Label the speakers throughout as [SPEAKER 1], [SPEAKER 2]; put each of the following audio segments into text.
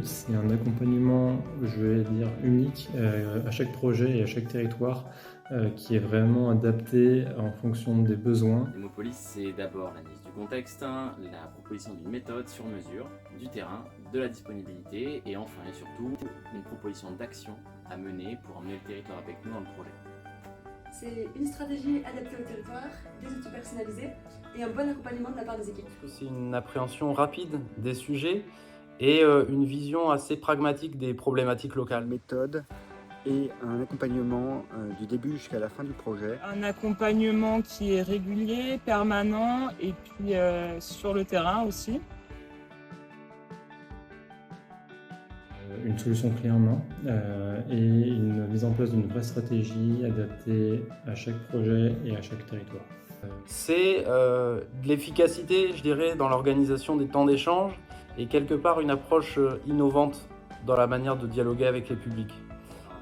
[SPEAKER 1] c'est un accompagnement, je vais dire, unique à chaque projet et à chaque territoire qui est vraiment adapté en fonction des besoins.
[SPEAKER 2] Démopolis, c'est d'abord l'analyse du contexte, la proposition d'une méthode sur mesure, du terrain, de la disponibilité et enfin et surtout une proposition d'action à mener pour emmener le territoire avec nous dans le projet.
[SPEAKER 3] C'est une stratégie adaptée au territoire, des outils personnalisés et un bon accompagnement de la part des équipes.
[SPEAKER 4] C'est une appréhension rapide des sujets et une vision assez pragmatique des problématiques locales.
[SPEAKER 5] Méthode et un accompagnement du début jusqu'à la fin du projet.
[SPEAKER 6] Un accompagnement qui est régulier, permanent et puis sur le terrain aussi.
[SPEAKER 1] Une solution clé en main et une mise en place d'une vraie stratégie adaptée à chaque projet et à chaque territoire.
[SPEAKER 4] C'est de l'efficacité, je dirais, dans l'organisation des temps d'échange et quelque part une approche innovante dans la manière de dialoguer avec les publics.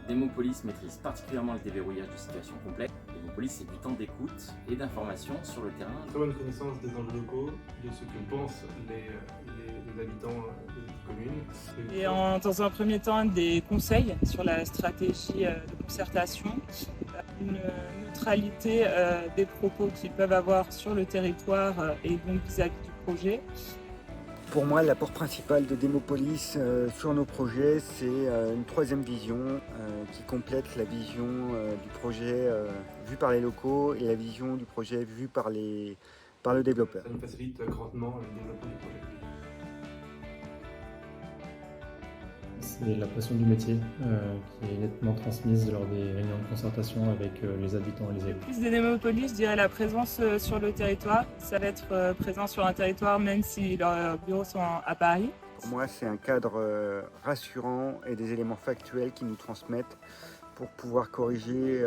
[SPEAKER 2] Démopolis maîtrise particulièrement le déverrouillage de situations complexes. Démopolis, c'est du temps d'écoute et d'information sur le terrain.
[SPEAKER 7] Très bonne connaissance des enjeux locaux, de ce que pensent les habitants de notre commune.
[SPEAKER 6] Et dans un premier temps, des conseils sur la stratégie de concertation, une neutralité des propos qu'ils peuvent avoir sur le territoire et donc vis-à-vis du projet.
[SPEAKER 5] Pour moi, l'apport principal de Démopolis sur nos projets, c'est une troisième vision qui complète la vision du projet vue par les locaux et la vision du projet vue par le développeur.
[SPEAKER 7] Ça nous facilite grandement le développement du projet.
[SPEAKER 1] C'est la passion du métier qui est nettement transmise lors des réunions de concertation avec les habitants et les élus.
[SPEAKER 6] Plus de Démopolis, je dirais la présence sur le territoire. Ça va être présent sur un territoire même si leurs bureaux sont à Paris.
[SPEAKER 5] Pour moi, c'est un cadre rassurant et des éléments factuels qui nous transmettent pour pouvoir corriger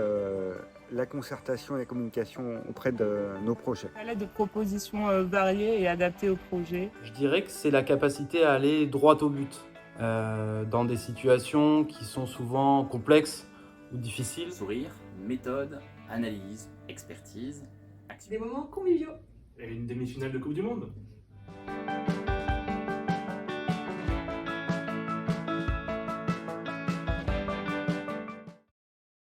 [SPEAKER 5] la concertation et la communication auprès de nos projets.
[SPEAKER 6] À l'aide de propositions variées et adaptées au projet.
[SPEAKER 4] Je dirais que c'est la capacité à aller droit au but. Dans des situations qui sont souvent complexes ou difficiles.
[SPEAKER 2] Sourire, méthode, analyse, expertise, action.
[SPEAKER 3] Des moments conviviaux.
[SPEAKER 7] Et une demi-finale de Coupe du Monde.